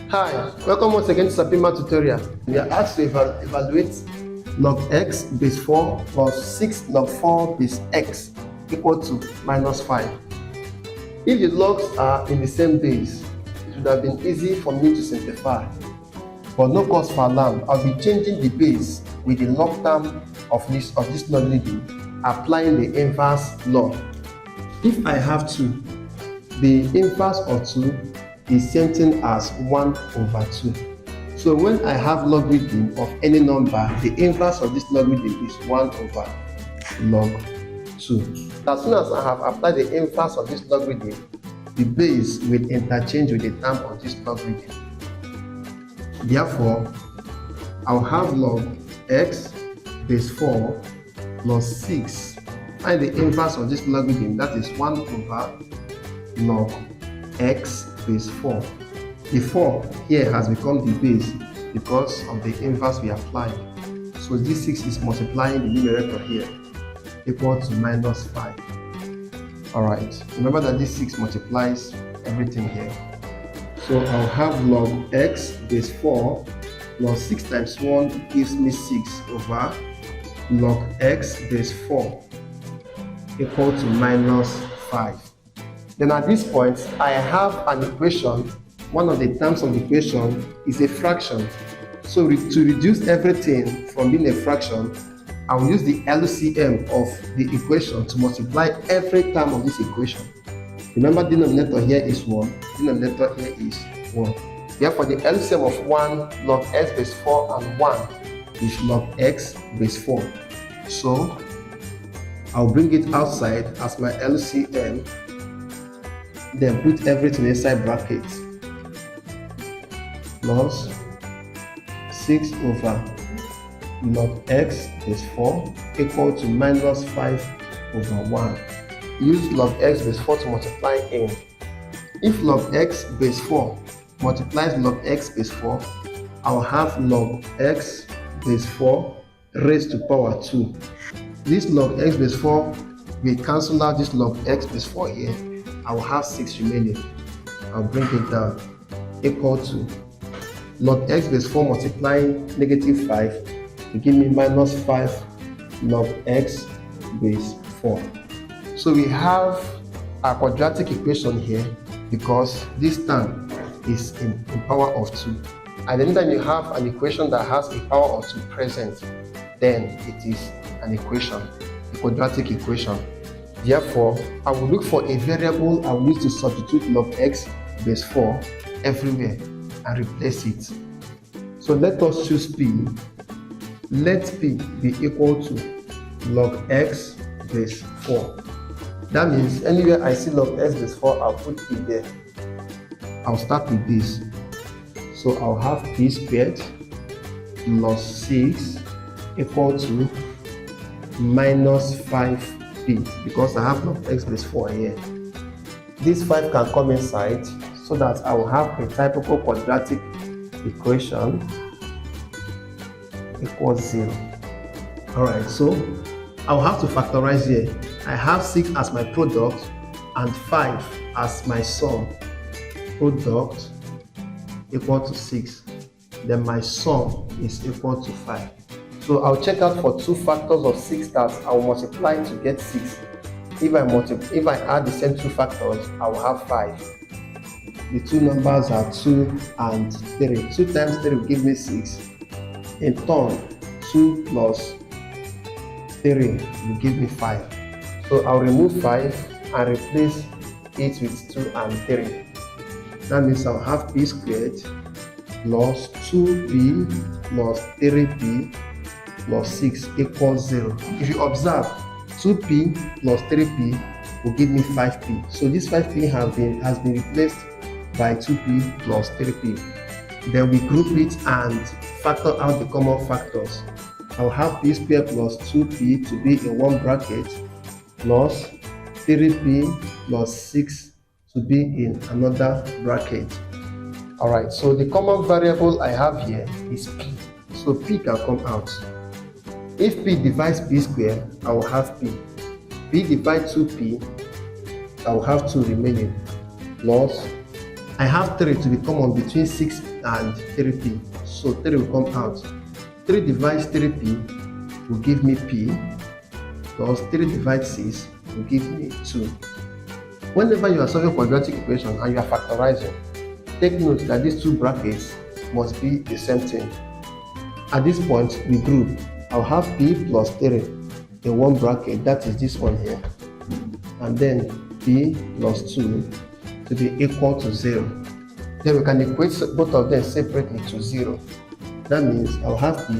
Hi, welcome once again to Sapima tutorial. We are asked to evaluate log x base 4 plus 6 log 4 base x equal to minus 5. If the logs are in the same base, it would have been easy for me to simplify. But no cause for alarm, I'll be changing the base with the log term of this logarithm, applying the inverse law. If I have 2, the inverse of 2 is same thing as 1 over 2. So when I have logarithm of any number, the inverse of this logarithm is 1 over log 2. As soon as I have applied the inverse of this logarithm, the base will interchange with the term of this logarithm. Therefore, I'll have log x base 4 plus 6. Find the inverse of this logarithm, that is 1 over log x base 4. The 4 here has become the base because of the inverse we applied. So this 6 is multiplying the numerator here, equal to minus 5. Alright, remember that this 6 multiplies everything here. So I'll have log x base 4 plus 6 times 1 gives me 6 over log x base 4 equal to minus 5. Then at this point, I have an equation. One of the terms of the equation is a fraction. So to reduce everything from being a fraction, I will use the LCM of the equation to multiply every term of this equation. Remember, denominator here is 1, denominator here is 1. Therefore, the LCM of 1 log x base 4 and 1 is log x base 4. So I'll bring it outside as my LCM. Then put everything inside brackets, plus 6 over log x base 4 equal to minus 5 over 1. Use log x base 4 to multiply in. If log x base 4 multiplies log x base 4, I'll have log x base 4 raised to power 2. This log x base 4 will cancel out this log x base 4 here. I will have 6 remaining. I'll bring it down, equal to log x base 4 multiplying negative 5 to give me minus 5 log x base 4. So we have a quadratic equation here because this term is in power of 2. And anytime you have an equation that has a power of 2 present, then it is an equation, a quadratic equation. Therefore, I will look for a variable I will use to substitute log x base 4 everywhere and replace it. So let us choose p. Let p be equal to log x base 4. That means anywhere I see log x base 4, I'll put p there. I'll start with this. So I'll have p squared plus 6 equal to minus 5 because I have log x base 4 here. This 5 can come inside so that I will have a typical quadratic equation equals 0. Alright, so I'll have to factorize here. I have 6 as my product and 5 as my sum. Product equal to 6. Then my sum is equal to 5. So I'll check out for 2 factors of 6 that I will multiply to get 6. If I add the same 2 factors, I will have 5. The 2 numbers are 2 and 3. 2 times 3 will give me 6. In turn, 2 plus 3 will give me 5. So I'll remove 5 and replace it with 2 and 3. That means I'll have p squared plus 2p plus 3p plus 6 equals 0. If you observe, 2p plus 3p will give me 5p. So this 5p has been replaced by 2p plus 3p. Then we group it and factor out the common factors. I'll have p squared plus 2p to be in one bracket plus 3p plus 6 to be in another bracket. Alright, so the common variable I have here is p. So p can come out. If p divides p squared, I will have p. P divides 2p, I will have 2 remaining, plus I have 3 to be common between 6 and 3p, so 3 will come out. 3 divides 3p will give me p, plus 3 divides 6 will give me 2. Whenever you are solving quadratic equation and you are factorizing, take note that these two brackets must be the same thing. At this point, we group. I'll have p plus 3 in one bracket, that is this one here, and then p plus 2 to be equal to 0. Then we can equate both of them separately to 0. That means I'll have p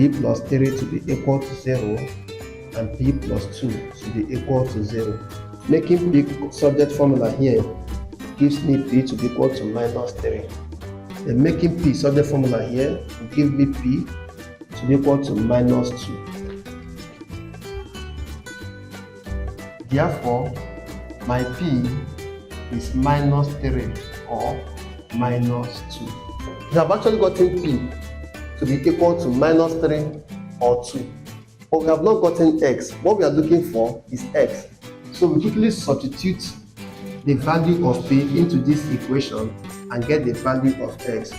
plus 3 to be equal to 0 and p plus 2 to be equal to 0. Making p subject formula here gives me p to be equal to minus 3. Then making p subject formula here will give me p to be equal to minus 2. Therefore, my p is minus 3 or minus 2. We have actually gotten p to be equal to minus 3 or 2. But we have not gotten x. What we are looking for is x. So we quickly substitute the value of p into this equation and get the value of x.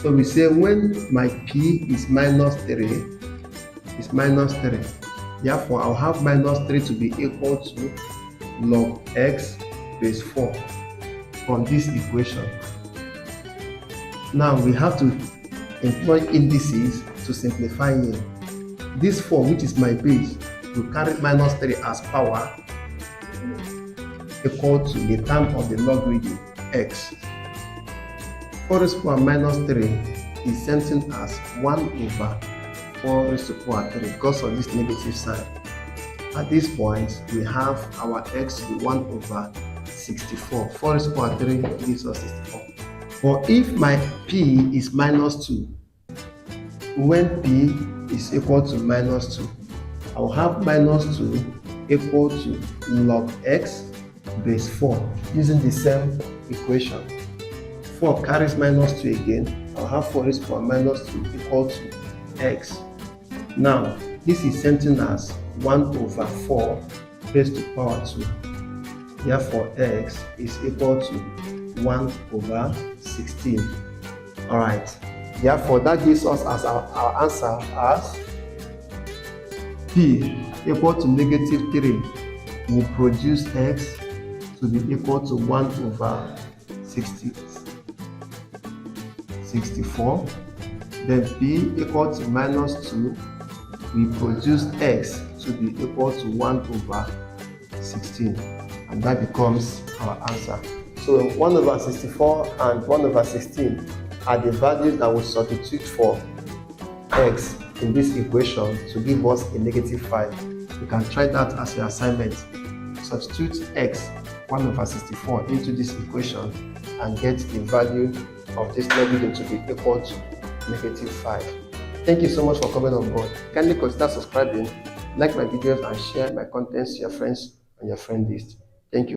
So we say when my p is minus 3, therefore I'll have minus 3 to be equal to log x base 4 from this equation. Now we have to employ indices to simplify here. This 4, which is my base, will carry minus 3 as power equal to the term of the logarithm x. 4 raised to the power minus 3 is something as 1 over 4 raised to the power 3 because of this negative sign. At this point, we have our x to be 1 over 64. 4 raised to the power 3 gives us 64. But if my p is minus 2, when p is equal to minus 2, I'll have minus 2 equal to log x base 4 using the same equation. 4 carries minus 2 again. I'll have 4 raised to the power minus 2 equal to x. Now, this is something as 1 over 4 raised to the power 2. Therefore, x is equal to 1 over 16. Alright, therefore that gives us as our answer as p equal to negative 3 will produce x to be equal to 1 over 64. Then p equal to minus 2 will produce x to be equal to 1 over 16. And that becomes our answer. So 1 over 64 and 1 over 16 are the values that will substitute for x in this equation to give us a negative 5. You can try that as your assignment. Substitute x 1 over 64 into this equation and get the value of this logarithm to be equal to negative 5. Thank you so much for coming on board. Kindly consider subscribing, like my videos and share my contents to your friends on your friend list. Thank you.